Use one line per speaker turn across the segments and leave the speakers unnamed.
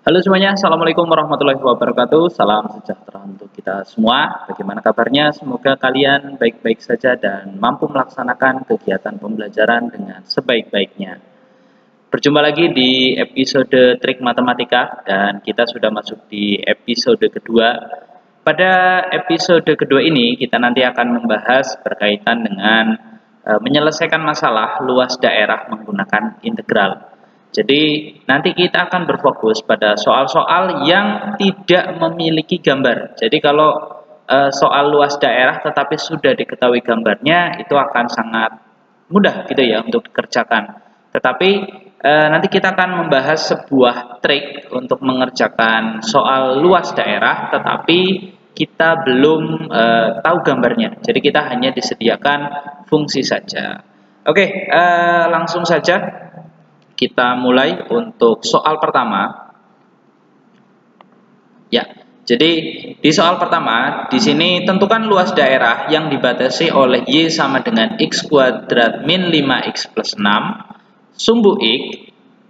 Halo semuanya, Assalamualaikum warahmatullahi wabarakatuh. Salam sejahtera untuk kita semua. Bagaimana kabarnya? Semoga kalian baik-baik saja dan mampu melaksanakan kegiatan pembelajaran dengan sebaik-baiknya. Berjumpa lagi di episode Trik Matematika dan kita sudah masuk di episode kedua. Pada episode kedua ini kita nanti akan membahas berkaitan dengan menyelesaikan masalah luas daerah menggunakan integral. Jadi nanti kita akan berfokus pada soal-soal yang tidak memiliki gambar. Jadi kalau soal luas daerah tetapi sudah diketahui gambarnya, itu akan sangat mudah gitu ya untuk dikerjakan. Tetapi nanti kita akan membahas sebuah trik untuk mengerjakan soal luas daerah tetapi kita belum tahu gambarnya. Jadi kita hanya disediakan fungsi saja. Oke, langsung saja kita mulai untuk soal pertama. Ya, jadi di soal pertama, di sini tentukan luas daerah yang dibatasi oleh Y sama dengan X kuadrat min 5X plus 6, sumbu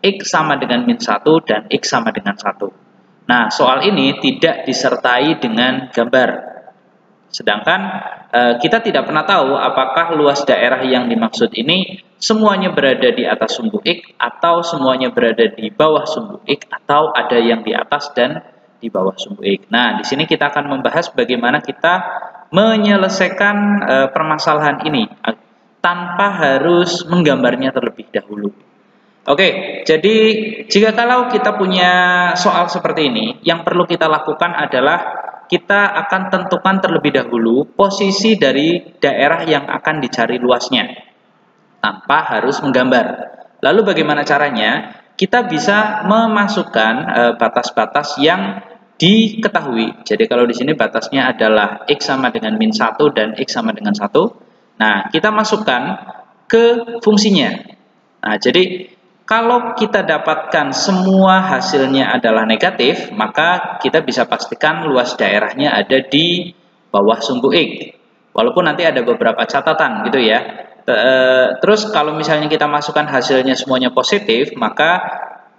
X sama dengan min 1, dan X sama dengan 1. Nah, soal ini tidak disertai dengan gambar. Sedangkan kita tidak pernah tahu apakah luas daerah yang dimaksud ini semuanya berada di atas sumbu X atau semuanya berada di bawah sumbu X atau ada yang di atas dan di bawah sumbu X. Nah, di sini kita akan membahas bagaimana kita menyelesaikan permasalahan ini tanpa harus menggambarnya terlebih dahulu. Oke, jadi jika kalau kita punya soal seperti ini, yang perlu kita lakukan adalah kita akan tentukan terlebih dahulu posisi dari daerah yang akan dicari luasnya tanpa harus menggambar. Lalu bagaimana caranya? Kita bisa memasukkan batas-batas yang diketahui. Jadi kalau di sini batasnya adalah X sama dengan min 1 dan X sama dengan 1. Nah, kita masukkan ke fungsinya. Nah, jadi kalau kita dapatkan semua hasilnya adalah negatif, maka kita bisa pastikan luas daerahnya ada di bawah sumbu X. Walaupun nanti ada beberapa catatan gitu ya. Terus kalau misalnya kita masukkan hasilnya semuanya positif, maka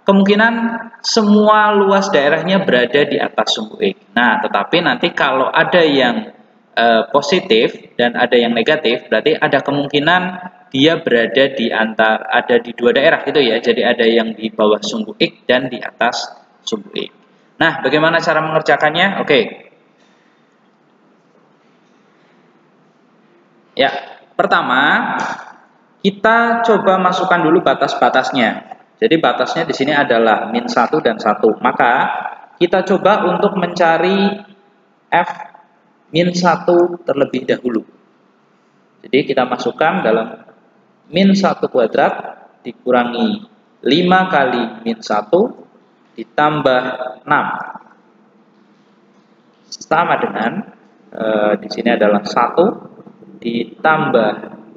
kemungkinan semua luas daerahnya berada di atas sumbu X. Nah, tetapi nanti kalau ada yang positif dan ada yang negatif, berarti ada kemungkinan dia berada di dua daerah gitu ya. Jadi ada yang di bawah sumbu X dan di atas sumbu X. Nah, bagaimana cara mengerjakannya? Oke. Ya, pertama kita coba masukkan dulu batas-batasnya. Jadi batasnya di sini adalah min 1 dan 1. Maka kita coba untuk mencari F min 1 terlebih dahulu. Jadi kita masukkan dalam min 1 kuadrat dikurangi 5 kali min 1 ditambah 6 sama dengan di sini adalah 1 ditambah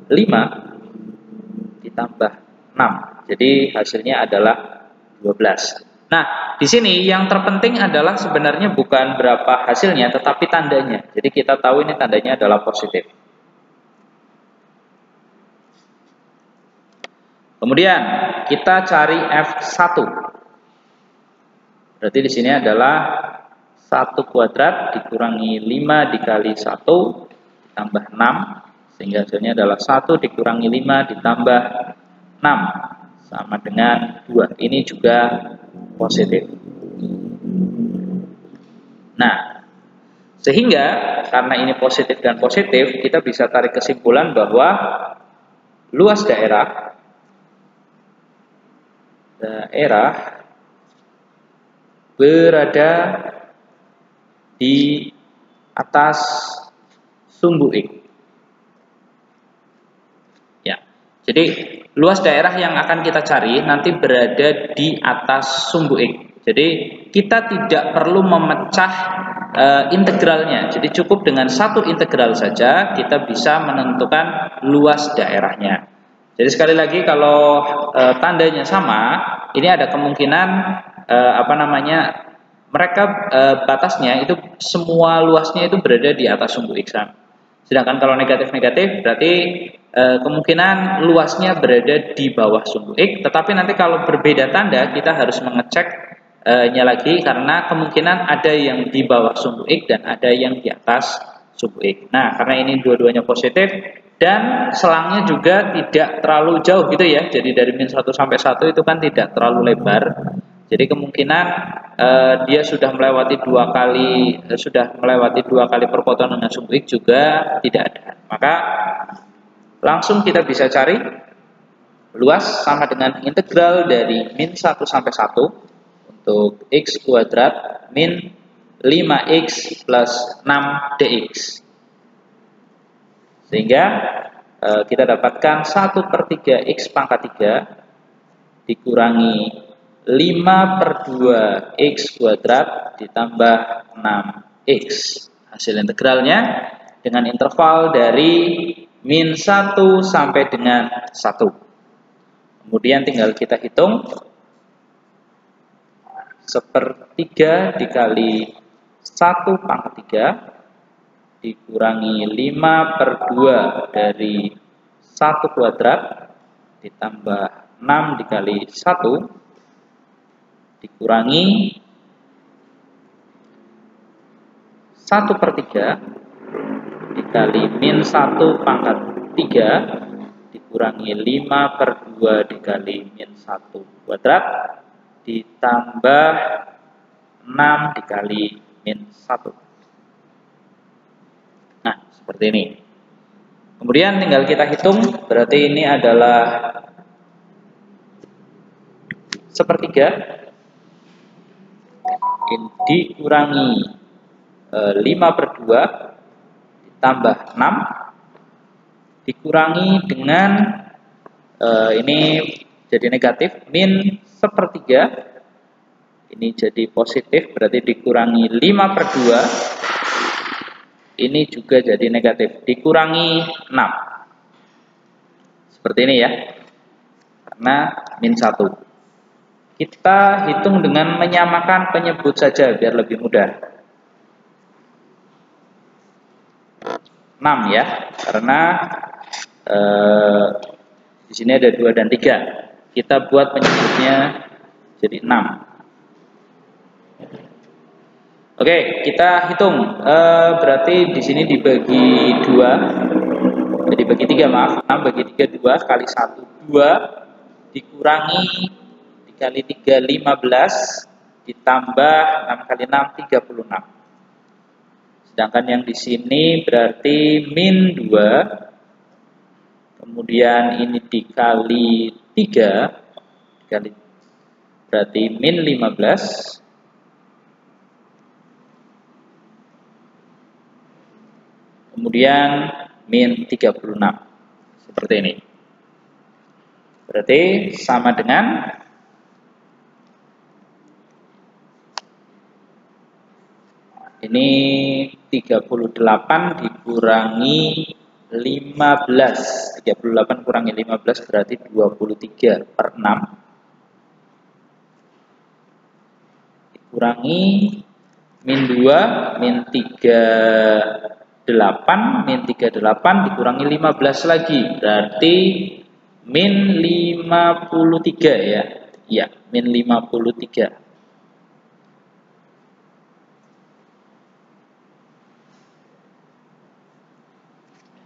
5 ditambah 6. Jadi hasilnya adalah 12. Nah, di sini yang terpenting adalah sebenarnya bukan berapa hasilnya, tetapi tandanya. Jadi kita tahu ini tandanya adalah positif. Kemudian kita cari F1. Berarti di sini adalah 1 kuadrat dikurangi 5 dikali 1 ditambah 6. Sehingga hasilnya adalah 1 dikurangi 5 ditambah 6. Sama dengan 2. Ini juga positif. Nah, sehingga karena ini positif dan positif, kita bisa tarik kesimpulan bahwa luas daerah berada di atas sumbu X. Ya, jadi luas daerah yang akan kita cari nanti berada di atas sumbu X. Jadi kita tidak perlu memecah integralnya. Jadi cukup dengan satu integral saja kita bisa menentukan luas daerahnya. Jadi sekali lagi kalau tandanya sama, ini ada kemungkinan mereka batasnya itu semua luasnya itu berada di atas sumbu X. Sedangkan kalau negatif-negatif berarti kemungkinan luasnya berada di bawah sumbu X. Tetapi nanti kalau berbeda tanda kita harus mengecek nya lagi, karena kemungkinan ada yang di bawah sumbu X dan ada yang di atas sumbu X. Nah, karena ini dua-duanya positif dan selangnya juga tidak terlalu jauh gitu ya. Jadi dari min 1 sampai 1 itu kan tidak terlalu lebar. Jadi kemungkinan dia sudah melewati dua kali perpotongan dengan sumbu X juga tidak ada. Maka langsung kita bisa cari luas sama dengan integral dari min 1 sampai 1 untuk X kuadrat min 5X plus 6 dx. Sehingga kita dapatkan 1/3 X pangkat 3 dikurangi 5/2 X kuadrat ditambah 6X. Hasil integralnya dengan interval dari min 1 sampai dengan 1. Kemudian tinggal kita hitung 1/3 dikali 1 pangkat 3 dikurangi 5/2 dari 1 kuadrat ditambah 6 dikali 1 dikurangi 1/3 dikali min 1 pangkat 3 dikurangi 5/2 dikali min 1 kuadrat ditambah 6 dikali min 1. Nah, seperti ini. Kemudian tinggal kita hitung, berarti ini adalah 1/3 dikurangi 5/2 ditambah 6 dikurangi dengan ini jadi negatif, min 1/3 ini jadi positif, berarti dikurangi 5/2 ini juga jadi negatif, dikurangi 6 seperti ini ya, karena min 1. Kita hitung dengan menyamakan penyebut saja biar lebih mudah. 6 ya, karena di sini ada 2 dan 3. Kita buat penyebutnya jadi 6. Oke, kita hitung. Berarti di sini dibagi 2. Jadi bagi 3, maaf. 6 bagi 3 2 kali 1 2 dikurangi dikali 3 15 ditambah 6 kali 6 36. Sedangkan yang di sini berarti min 2. Kemudian ini dikali 3 dikali berarti min 15. Kemudian min 36 seperti ini. Berarti sama dengan ini 38 dikurangi 15. 38 kurangi 15 berarti 23/6 dikurangi min 2 min 38 min 38 dikurangi 15 lagi berarti min 53 ya. Ya, min 53.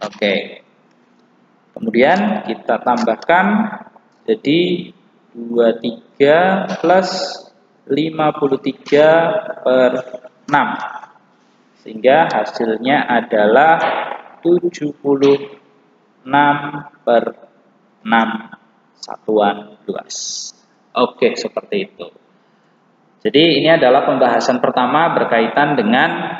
Oke. Kemudian kita tambahkan jadi 23 plus 53/6. Sehingga hasilnya adalah 76/6 satuan luas. Oke, seperti itu. Jadi ini adalah pembahasan pertama berkaitan dengan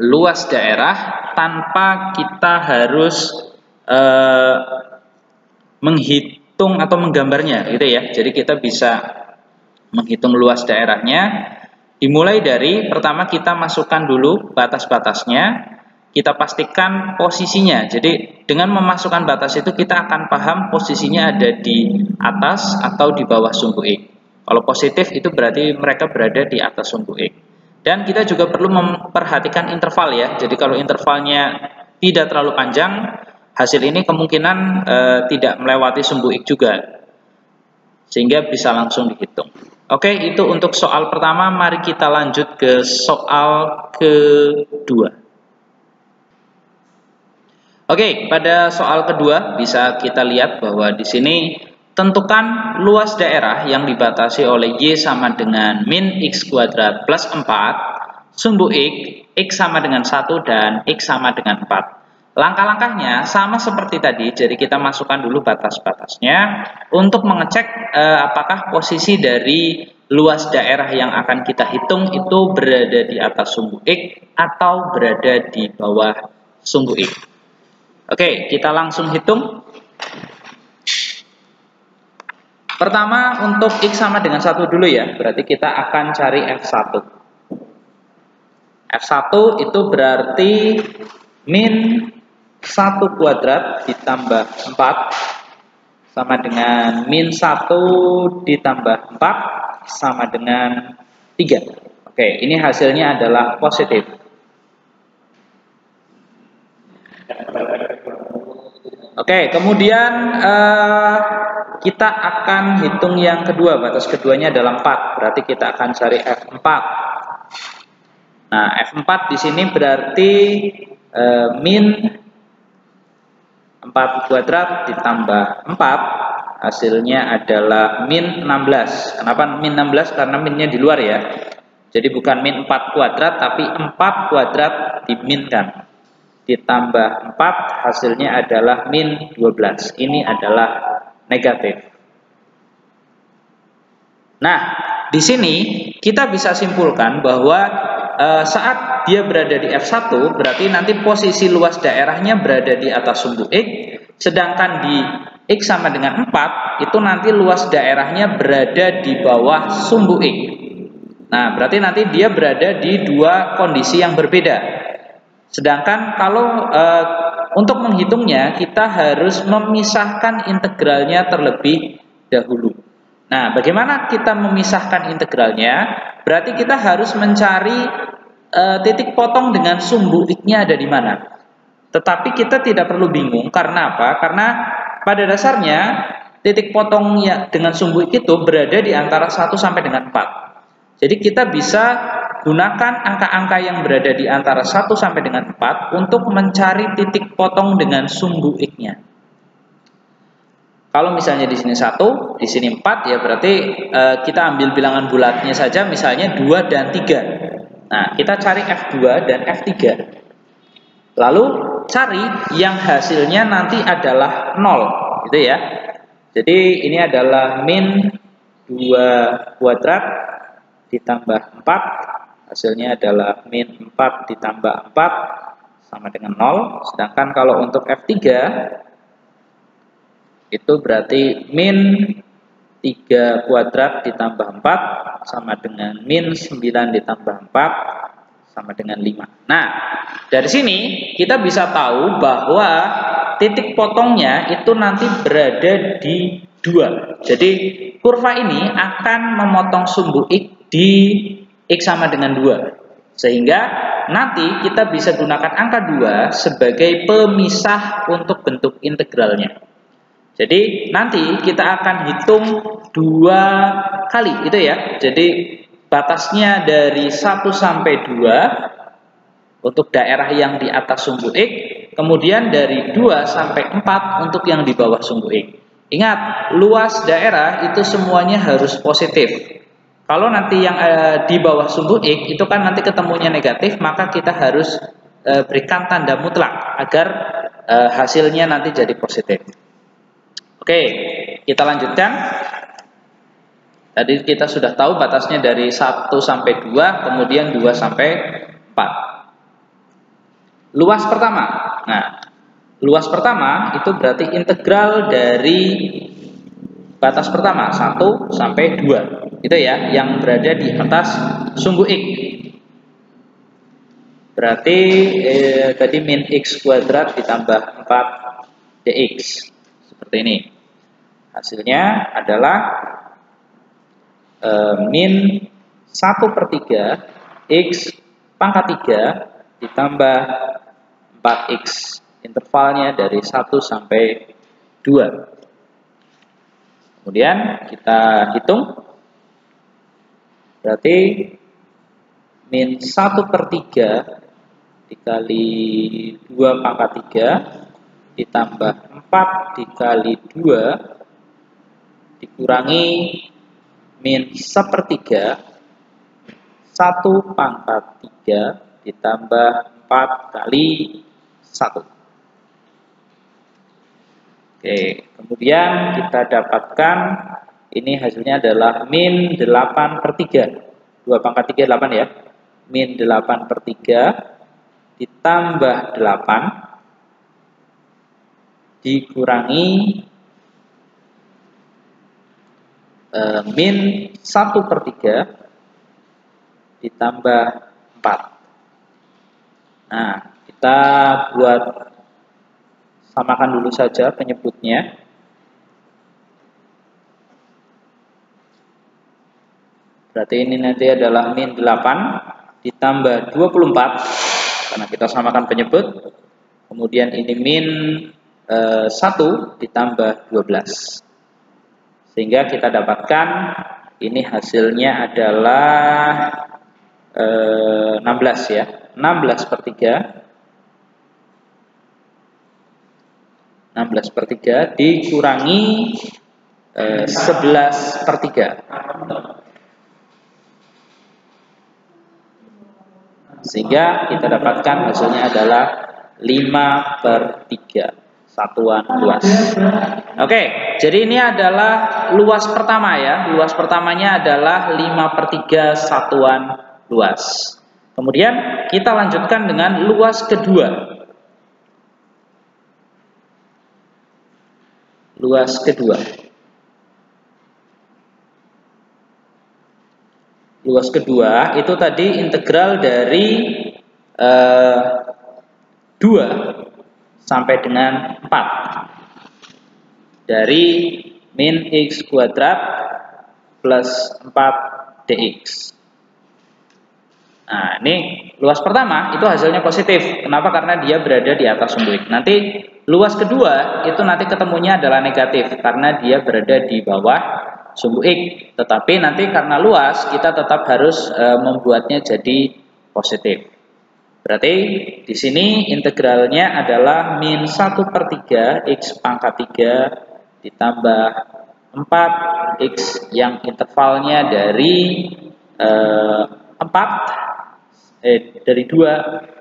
luas daerah tanpa kita harus menghitung atau menggambarnya gitu ya. Jadi kita bisa menghitung luas daerahnya. Dimulai dari pertama kita masukkan dulu batas-batasnya, kita pastikan posisinya. Jadi dengan memasukkan batas itu kita akan paham posisinya ada di atas atau di bawah sumbu X. Kalau positif itu berarti mereka berada di atas sumbu X. Dan kita juga perlu memperhatikan interval ya. Jadi kalau intervalnya tidak terlalu panjang, hasil ini kemungkinan tidak melewati sumbu X juga. Sehingga bisa langsung dihitung. Oke, itu untuk soal pertama. Mari kita lanjut ke soal kedua. Oke, pada soal kedua bisa kita lihat bahwa di sini tentukan luas daerah yang dibatasi oleh Y sama dengan min X kuadrat plus 4, sumbu X sama dengan 1, dan X sama dengan 4. Langkah-langkahnya sama seperti tadi, jadi kita masukkan dulu batas-batasnya untuk mengecek apakah posisi dari luas daerah yang akan kita hitung itu berada di atas sumbu X atau berada di bawah sumbu X. Oke, kita langsung hitung. Pertama untuk X sama dengan 1 dulu ya, berarti kita akan cari F1. F1 itu berarti min 1 kuadrat ditambah 4 sama dengan min 1 ditambah 4 sama dengan 3. Oke, ini hasilnya adalah positif. Oke, kemudian kita akan hitung yang kedua. Batas keduanya adalah 4, berarti kita akan cari F4. Nah, F4 di sini berarti min 4 kuadrat ditambah 4, hasilnya adalah min 16. Kenapa min 16? Karena minnya di luar ya. Jadi bukan min 4 kuadrat, tapi 4 kuadrat diminkan. Ditambah 4, hasilnya adalah min 12. Ini adalah negatif. Nah, di sini kita bisa simpulkan bahwa saat dia berada di F1, berarti nanti posisi luas daerahnya berada di atas sumbu X, sedangkan di X sama dengan 4, itu nanti luas daerahnya berada di bawah sumbu X. Nah, berarti nanti dia berada di dua kondisi yang berbeda. Sedangkan kalau untuk menghitungnya, kita harus memisahkan integralnya terlebih dahulu. Nah, bagaimana kita memisahkan integralnya? Berarti kita harus mencari titik potong dengan sumbu X-nya ada di mana. Tetapi kita tidak perlu bingung, karena apa? Karena pada dasarnya titik potongnya dengan sumbu X itu berada di antara 1 sampai dengan 4. Jadi kita bisa gunakan angka-angka yang berada di antara 1 sampai dengan 4 untuk mencari titik potong dengan sumbu X-nya. Kalau misalnya di sini 1, di sini 4, ya berarti kita ambil bilangan bulatnya saja, misalnya 2 dan 3. Nah, kita cari F2 dan F3. Lalu cari yang hasilnya nanti adalah 0, gitu ya. Jadi ini adalah min 2 kuadrat ditambah 4, hasilnya adalah min 4 ditambah 4 sama dengan 0. Sedangkan kalau untuk F3 itu berarti min 3 kuadrat ditambah 4 sama dengan min 9 ditambah 4 sama dengan 5. Nah, dari sini kita bisa tahu bahwa titik potongnya itu nanti berada di 2. Jadi kurva ini akan memotong sumbu X di X sama dengan 2. Sehingga nanti kita bisa gunakan angka 2 sebagai pemisah untuk bentuk integralnya. Jadi nanti kita akan hitung 2 kali itu ya. Jadi batasnya dari 1 sampai 2 untuk daerah yang di atas sumbu X, kemudian dari 2 sampai 4 untuk yang di bawah sumbu X. Ingat, luas daerah itu semuanya harus positif. Kalau nanti yang di bawah sumbu X itu kan nanti ketemunya negatif, maka kita harus berikan tanda mutlak agar hasilnya nanti jadi positif. Oke, kita lanjutkan. Tadi kita sudah tahu batasnya dari 1 sampai 2, kemudian 2 sampai 4. Luas pertama. Nah, luas pertama itu berarti integral dari batas pertama 1 sampai 2. Itu ya, yang berada di atas sumbu X. Berarti tadi min X kuadrat ditambah 4 dx. Seperti ini. Hasilnya adalah min 1/3 X pangkat 3 ditambah 4X. Intervalnya dari 1 sampai 2. Kemudian kita hitung. Berarti min 1/3 dikali 2 pangkat 3 ditambah 4 dikali 2 dikurangi min 1/3 1 pangkat 3 ditambah 4 kali 1. Oke, kemudian kita dapatkan ini hasilnya adalah min 8/3. 2 pangkat 3 8 ya. Min 8/3 ditambah 8 dikurangi min 1/3 ditambah 4. Nah, kita buat samakan dulu saja penyebutnya. Berarti ini nanti adalah min 8 ditambah 24 karena kita samakan penyebut. Kemudian ini min 1 ditambah 12. Sehingga kita dapatkan ini hasilnya adalah 16 ya. 16/3 dikurangi 11/3 sehingga kita dapatkan hasilnya adalah 5/3 satuan luas. Oke, jadi ini adalah luas pertama ya. Luas pertamanya adalah 5/3 satuan luas. Kemudian kita lanjutkan dengan luas kedua. Luas kedua. Luas kedua itu tadi integral dari 2 sampai dengan 4 dari min x kuadrat plus 4 dx. Nah, ini luas pertama itu hasilnya positif. Kenapa? Karena dia berada di atas sumbu x. Nanti luas kedua itu nanti ketemunya adalah negatif karena dia berada di bawah sumbu x. Tetapi nanti karena luas kita tetap harus membuatnya jadi positif. Berarti di sini integralnya adalah min 1/3 x pangkat 3 ditambah 4 x yang intervalnya dari 2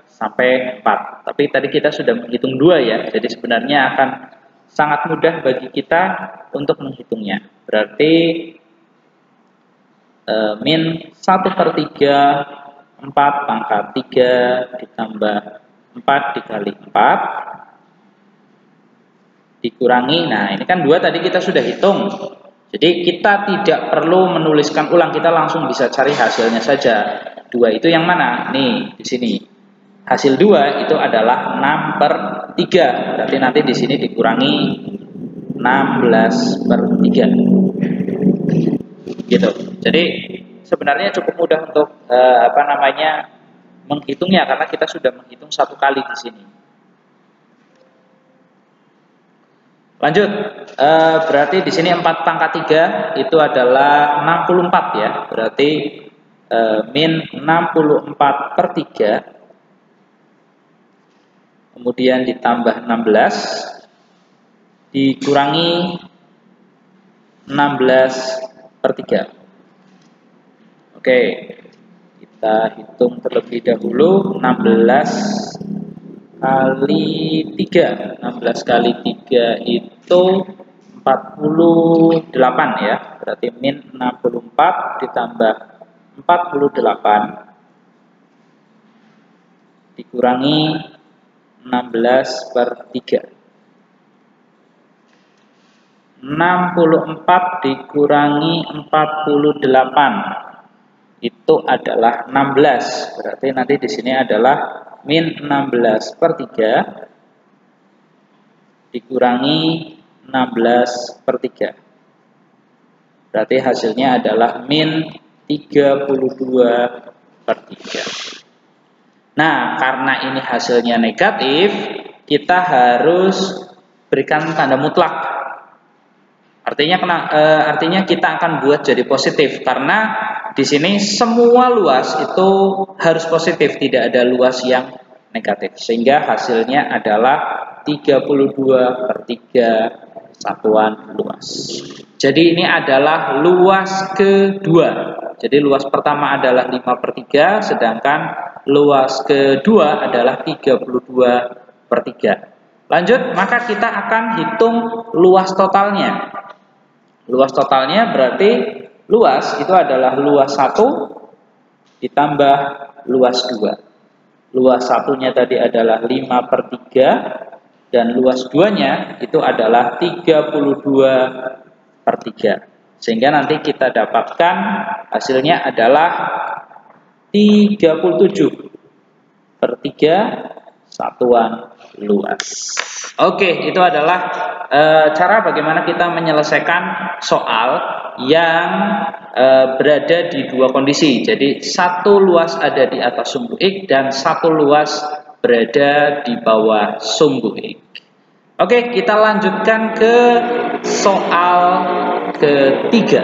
sampai 4. Tapi tadi kita sudah menghitung 2 ya. Jadi sebenarnya akan sangat mudah bagi kita untuk menghitungnya. Berarti min 1/3 4 pangkat 3 ditambah 4 dikali 4 dikurangi. Nah, ini kan 2 tadi kita sudah hitung. Jadi kita tidak perlu menuliskan ulang, kita langsung bisa cari hasilnya saja. 2 itu yang mana? Nih, di sini. Hasil 2 itu adalah 6/3. Berarti nanti di sini dikurangi 16/3. Gitu. Jadi sebenarnya cukup mudah untuk menghitungnya karena kita sudah menghitung 1 kali di sini. Lanjut, berarti di sini 4 pangkat 3 itu adalah 64 ya. Berarti min 64/3 kemudian ditambah 16 dikurangi 16/3. Oke, kita hitung terlebih dahulu. 16 kali 3. 16 kali 3 itu 48 ya. Berarti min 64 ditambah 48 dikurangi 16/3. 64 dikurangi 48 itu adalah 16. Berarti nanti di sini adalah min 16/3 dikurangi 16/3. Berarti hasilnya adalah min 32/3. Nah, karena ini hasilnya negatif, kita harus berikan tanda mutlak. Artinya kita akan buat jadi positif karena di sini semua luas itu harus positif, tidak ada luas yang negatif. Sehingga hasilnya adalah 32/3 satuan luas. Jadi ini adalah luas kedua. Jadi luas pertama adalah 5/3, sedangkan luas kedua adalah 32/3. Lanjut, maka kita akan hitung luas totalnya. Luas totalnya berarti luas itu adalah luas 1 ditambah luas 2. Luas satunya tadi adalah 5/3 dan luas 2-nya itu adalah 32/3. Sehingga nanti kita dapatkan hasilnya adalah 37/3 satuan luas. Oke, itu adalah cara bagaimana kita menyelesaikan soal yang berada di dua kondisi. Jadi satu luas ada di atas sumbu X dan satu luas berada di bawah sumbu X. Oke, kita lanjutkan ke soal ketiga.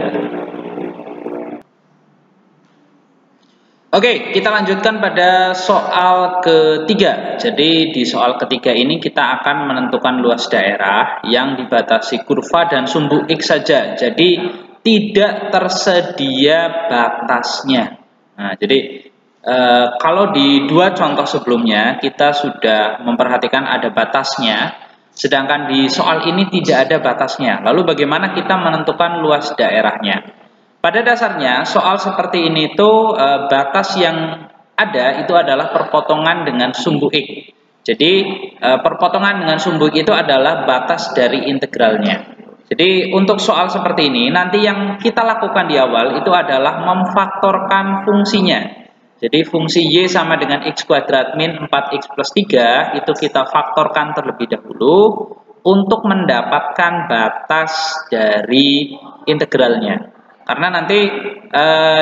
Oke, kita lanjutkan pada soal ketiga. Jadi di soal ketiga ini kita akan menentukan luas daerah yang dibatasi kurva dan sumbu X saja. Jadi tidak tersedia batasnya. Nah, jadi kalau di dua contoh sebelumnya kita sudah memperhatikan ada batasnya. Sedangkan di soal ini tidak ada batasnya. Lalu bagaimana kita menentukan luas daerahnya? Pada dasarnya soal seperti ini itu batas yang ada itu adalah perpotongan dengan sumbu X. Jadi perpotongan dengan sumbu X itu adalah batas dari integralnya. Jadi untuk soal seperti ini nanti yang kita lakukan di awal itu adalah memfaktorkan fungsinya. Jadi fungsi Y sama dengan X kuadrat min 4X plus 3 itu kita faktorkan terlebih dahulu untuk mendapatkan batas dari integralnya. Karena nanti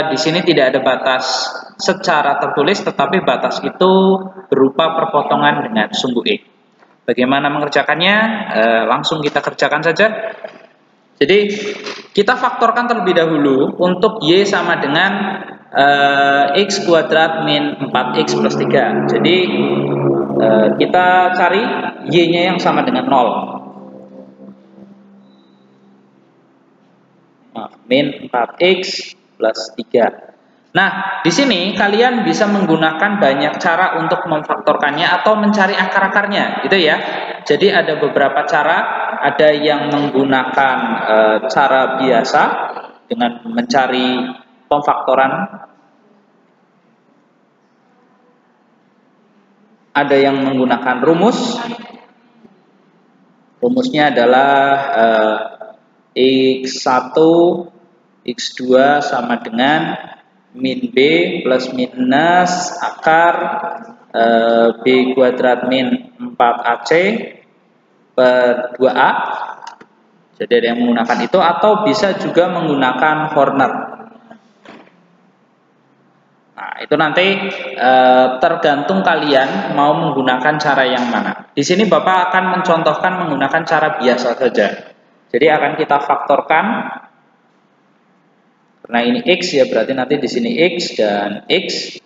di sini tidak ada batas secara tertulis, tetapi batas itu berupa perpotongan dengan sumbu X. Bagaimana mengerjakannya? Langsung kita kerjakan saja. Jadi kita faktorkan terlebih dahulu untuk Y sama dengan X kuadrat min 4X plus 3. Jadi kita cari Y-nya yang sama dengan 0. Min 4X plus 3. Nah, di sini kalian bisa menggunakan banyak cara untuk memfaktorkannya atau mencari akar-akarnya, gitu ya. Jadi ada beberapa cara, ada yang menggunakan cara biasa dengan mencari pemfaktoran. Ada yang menggunakan rumus. Rumusnya adalah X1, X2 sama dengan min B plus minus akar B kuadrat min 4AC per 2A. Jadi ada yang menggunakan itu, atau bisa juga menggunakan Horner. Nah, itu nanti tergantung kalian mau menggunakan cara yang mana. Di sini Bapak akan mencontohkan menggunakan cara biasa saja. Jadi akan kita faktorkan, karena ini X ya, berarti nanti di sini X dan X.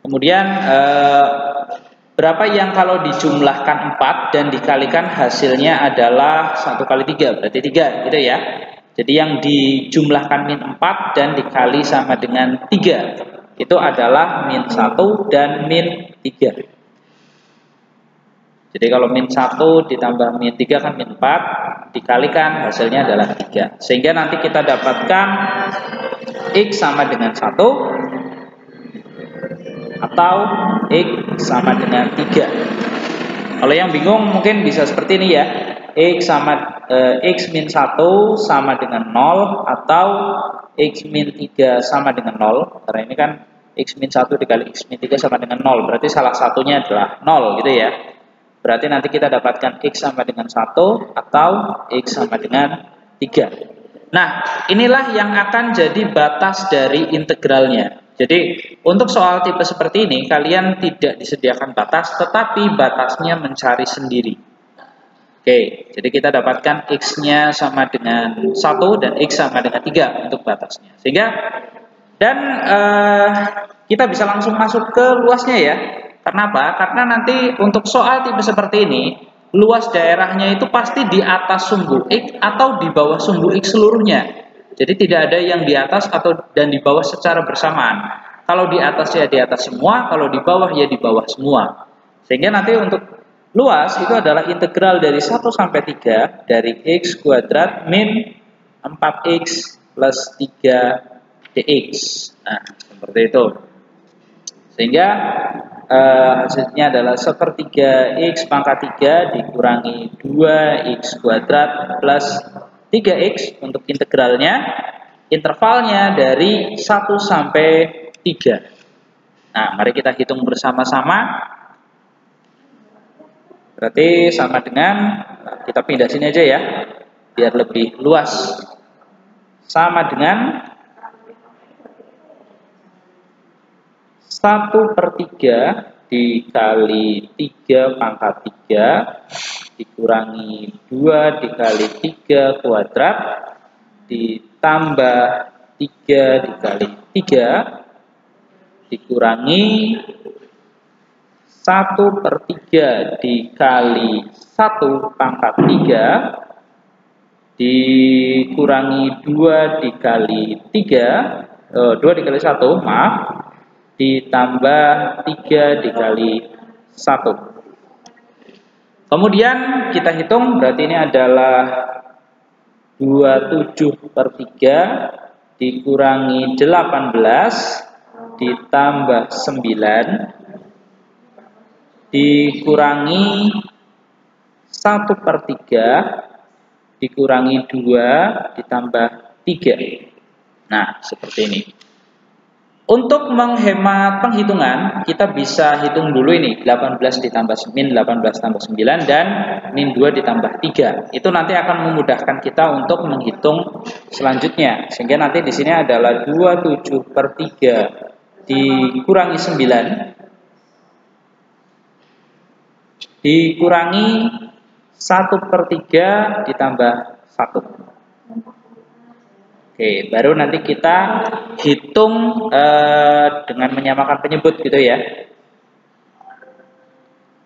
Kemudian berapa yang kalau dijumlahkan 4 dan dikalikan hasilnya adalah 1 kali 3, berarti 3 gitu ya. Jadi yang dijumlahkan min 4 dan dikali sama dengan 3 itu adalah min 1 dan min 3. Jadi kalau min 1 ditambah min 3 kan min 4, dikalikan hasilnya adalah 3. Sehingga nanti kita dapatkan X sama dengan 1 atau X sama dengan 3. Kalau yang bingung mungkin bisa seperti ini ya. X min 1 sama dengan 0 atau X min 3 sama dengan 0. Karena ini kan X min 1 dikali X min 3 sama dengan 0. Berarti salah satunya adalah 0 gitu ya. Berarti nanti kita dapatkan X sama dengan 1 atau X sama dengan 3. Nah, inilah yang akan jadi batas dari integralnya. Jadi, untuk soal tipe seperti ini, kalian tidak disediakan batas, tetapi batasnya mencari sendiri. Oke, jadi kita dapatkan X-nya sama dengan 1 dan X sama dengan 3 untuk batasnya. Sehingga Dan kita bisa langsung masuk ke luasnya ya. Kenapa? Karena nanti untuk soal tipe seperti ini, luas daerahnya itu pasti di atas sumbu X atau di bawah sumbu X seluruhnya. Jadi tidak ada yang di atas dan di bawah secara bersamaan. Kalau di atas ya di atas semua, kalau di bawah ya di bawah semua. Sehingga nanti untuk luas itu adalah integral dari 1 sampai 3 dari X kuadrat min 4X plus 3 dx. Nah, seperti itu. Sehingga hasilnya adalah sepertiga X pangkat 3 dikurangi 2X kuadrat plus 3X untuk integralnya. Intervalnya dari 1 sampai 3. Nah, mari kita hitung bersama-sama. Berarti sama dengan, kita pindah sini aja ya, biar lebih luas. Sama dengan 1/3 dikali 3 pangkat 3 dikurangi 2 dikali 3 kuadrat ditambah 3 dikali 3 dikurangi 1/3 dikali 1 pangkat 3 dikurangi 2 dikali 3, 2 dikali 1, maaf, ditambah 3 dikali 1. Kemudian kita hitung, berarti ini adalah 27/3 dikurangi 18 ditambah 9 dikurangi 1/3 dikurangi 2 ditambah 3. Nah, seperti ini. Untuk menghemat penghitungan, kita bisa hitung dulu ini 18 ditambah min 18 tambah 9 dan min 2 ditambah 3. Itu nanti akan memudahkan kita untuk menghitung selanjutnya. Sehingga nanti di sini adalah 27/3 dikurangi 9 dikurangi 1/3 ditambah 1. Oke, baru nanti kita hitung dengan menyamakan penyebut gitu ya.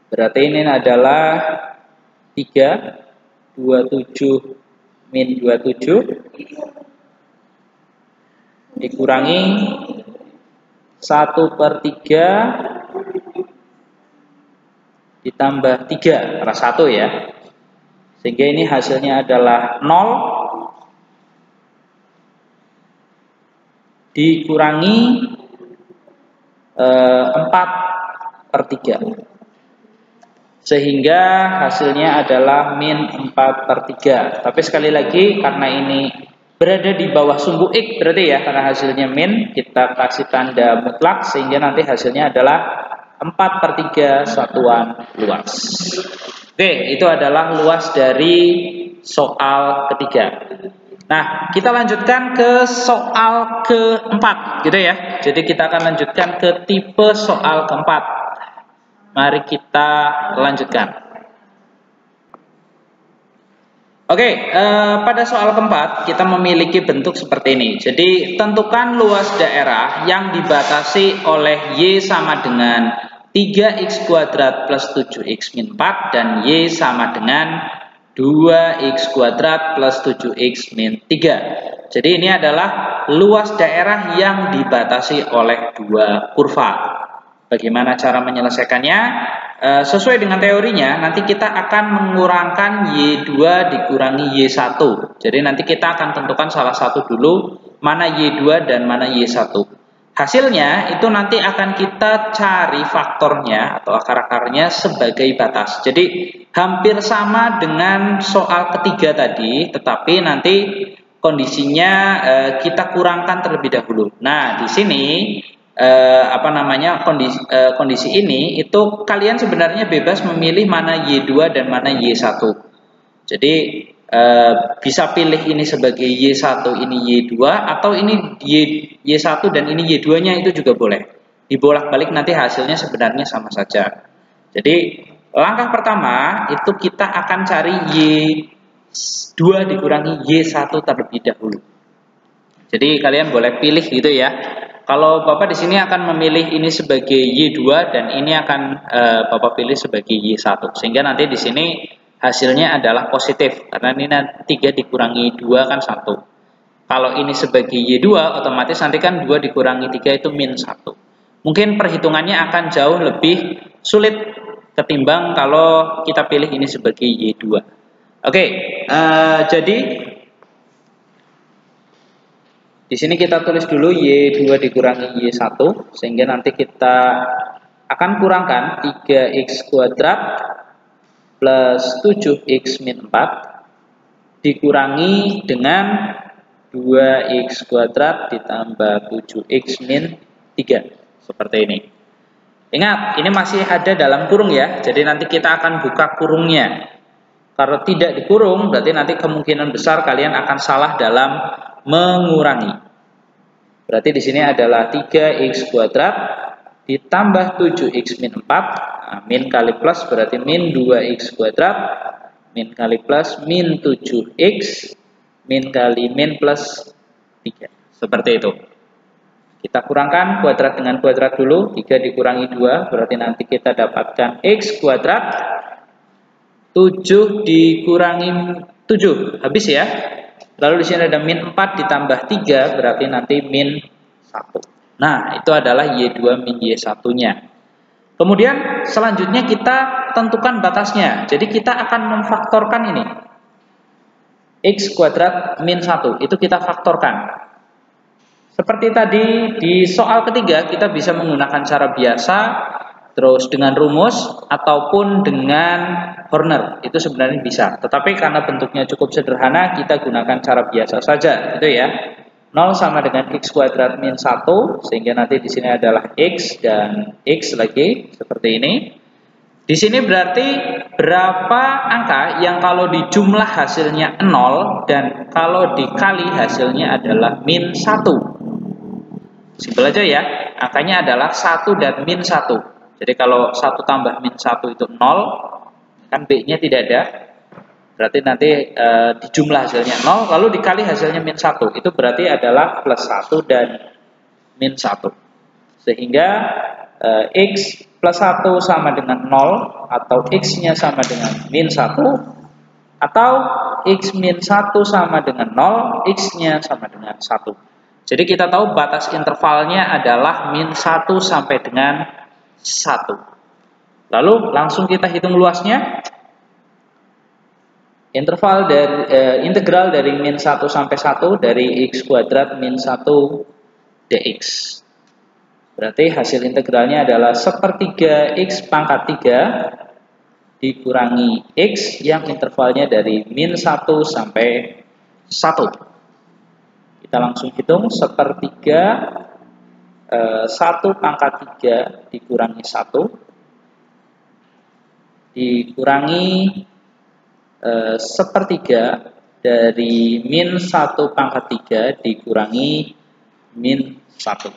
Berarti ini adalah 3, 27 min 27 dikurangi 1/3 ditambah 3, karena 1 ya. Sehingga ini hasilnya adalah 0 dikurangi 4/3. Sehingga hasilnya adalah min 4/3. Tapi sekali lagi, karena ini berada di bawah sumbu X berarti ya, karena hasilnya min, kita kasih tanda mutlak sehingga nanti hasilnya adalah 4/3 satuan luas. Oke, itu adalah luas dari soal ketiga. Nah, kita lanjutkan ke soal keempat gitu ya. Jadi kita akan lanjutkan ke tipe soal keempat. Mari kita lanjutkan. Oke, pada soal keempat kita memiliki bentuk seperti ini. Jadi tentukan luas daerah yang dibatasi oleh Y sama dengan 3x kuadrat plus 7x min 4 dan Y sama dengan 2x kuadrat plus 7x min 3. Jadi ini adalah luas daerah yang dibatasi oleh dua kurva. Bagaimana cara menyelesaikannya? Sesuai dengan teorinya, nanti kita akan mengurangkan Y2 dikurangi Y1. Jadi nanti kita akan tentukan salah satu dulu, mana Y2 dan mana Y1. Hasilnya itu nanti akan kita cari faktornya atau akar-akarnya sebagai batas. Jadi hampir sama dengan soal ketiga tadi, tetapi nanti kondisinya kita kurangkan terlebih dahulu. Nah, di sini kondisi ini itu kalian sebenarnya bebas memilih mana Y2 dan mana Y1. Jadi bisa pilih ini sebagai Y1, ini Y2, atau ini Y1 dan ini Y2-nya itu juga boleh. Dibolak-balik nanti hasilnya sebenarnya sama saja. Jadi langkah pertama itu kita akan cari Y2 dikurangi Y1 terlebih dahulu. Jadi kalian boleh pilih gitu ya. Kalau Bapak di sini akan memilih ini sebagai Y2 dan ini akan Bapak pilih sebagai Y1. Sehingga nanti di sini hasilnya adalah positif karena ini 3 dikurangi 2 kan 1. Kalau ini sebagai Y2 otomatis nanti kan 2 dikurangi 3 itu min 1. Mungkin perhitungannya akan jauh lebih sulit ketimbang kalau kita pilih ini sebagai Y2. Oke, jadi di sini kita tulis dulu Y2 dikurangi Y1, sehingga nanti kita akan kurangkan 3x kuadrat plus 7x min 4 dikurangi dengan 2x kuadrat ditambah 7x min 3. Seperti ini. Ingat, ini masih ada dalam kurung ya, jadi nanti kita akan buka kurungnya. Kalau tidak dikurung, berarti nanti kemungkinan besar kalian akan salah dalam mengurangi. Berarti di sini adalah 3x kuadrat ditambah 7x min 4. Nah, min kali plus berarti min 2x kuadrat. Min kali plus min 7x. Min kali min plus 3. Seperti itu. Kita kurangkan kuadrat dengan kuadrat dulu. 3 dikurangi 2 berarti nanti kita dapatkan x kuadrat. 7 dikurangi 7. Habis ya. Lalu di sini ada min 4 ditambah 3 berarti nanti min 1. Nah, itu adalah Y2 min Y1-nya. Kemudian selanjutnya kita tentukan batasnya. Jadi kita akan memfaktorkan ini. X kuadrat min 1 itu kita faktorkan. Seperti tadi di soal ketiga kita bisa menggunakan cara biasa, terus dengan rumus ataupun dengan Horner, itu sebenarnya bisa. Tetapi karena bentuknya cukup sederhana, kita gunakan cara biasa saja, gitu ya. 0 sama dengan x kuadrat min 1, sehingga nanti di sini adalah x dan x lagi, seperti ini. Di sini berarti berapa angka yang kalau dijumlah hasilnya 0 dan kalau dikali hasilnya adalah min 1. Simpel aja ya, angkanya adalah 1 dan min 1. Jadi kalau 1 tambah min 1 itu 0, kan B-nya tidak ada, berarti nanti dijumlah hasilnya 0, lalu dikali hasilnya min 1, itu berarti adalah plus 1 dan min 1. Sehingga X plus 1 sama dengan 0, atau X-nya sama dengan min 1, atau X min 1 sama dengan 0, X-nya sama dengan 1. Jadi kita tahu batas intervalnya adalah min 1 sampai dengan 1. Lalu langsung kita hitung luasnya. Interval dari integral dari min 1 sampai 1 dari x kuadrat min 1 dx. Berarti hasil integralnya adalah sepertiga x pangkat 3 dikurangi x yang intervalnya dari min 1 sampai 1. Kita langsung hitung sepertiga 1 pangkat 3 dikurangi 1 dikurangi sepertiga dari min 1 pangkat 3 dikurangi min 1.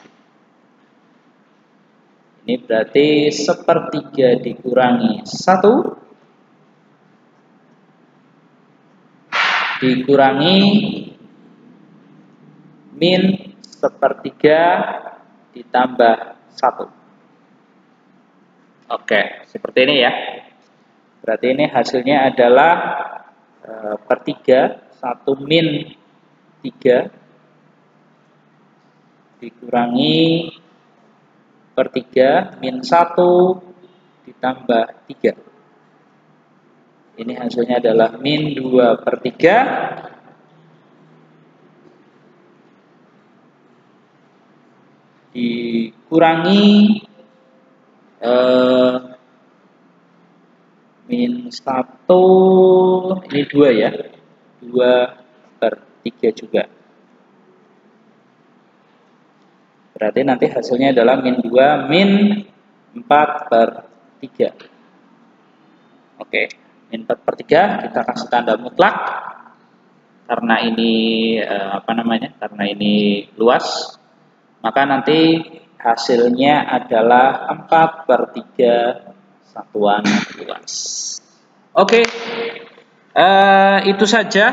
Ini berarti sepertiga dikurangi 1 dikurangi min sepertiga ditambah 1. Oke, seperti ini ya. Berarti ini hasilnya adalah per 3, 1 min 3 dikurangi per 3 min 1 ditambah 3. Ini hasilnya adalah min 2 per 3 dikurangi min 1, ini 2 ya, 2 per 3 juga. Berarti nanti hasilnya adalah min 2 min 4 per 3. Oke, min 4 per 3 kita kasih tanda mutlak karena ini karena ini luas, maka nanti hasilnya adalah 4 per 3 satuan luas. Oke, itu saja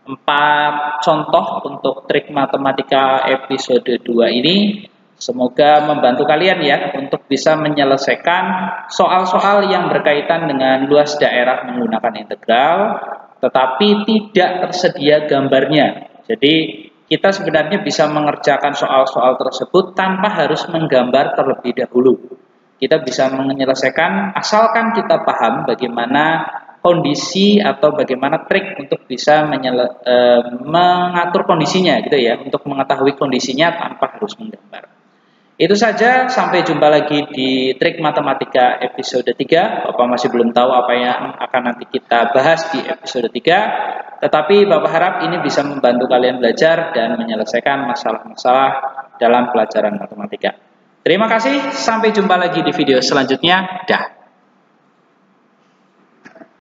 4 contoh untuk trik matematika episode 2 ini. Semoga membantu kalian ya untuk bisa menyelesaikan soal-soal yang berkaitan dengan luas daerah menggunakan integral, tetapi tidak tersedia gambarnya. Jadi kita sebenarnya bisa mengerjakan soal-soal tersebut tanpa harus menggambar terlebih dahulu. Kita bisa menyelesaikan asalkan kita paham bagaimana kondisi atau bagaimana trik untuk bisa mengatur kondisinya gitu ya, untuk mengetahui kondisinya tanpa harus menggambar. Itu saja, sampai jumpa lagi di trik matematika episode 3. Bapak masih belum tahu apa yang akan nanti kita bahas di episode 3, tetapi Bapak harap ini bisa membantu kalian belajar dan menyelesaikan masalah-masalah dalam pelajaran matematika. Terima kasih, sampai jumpa lagi di video selanjutnya. Dah.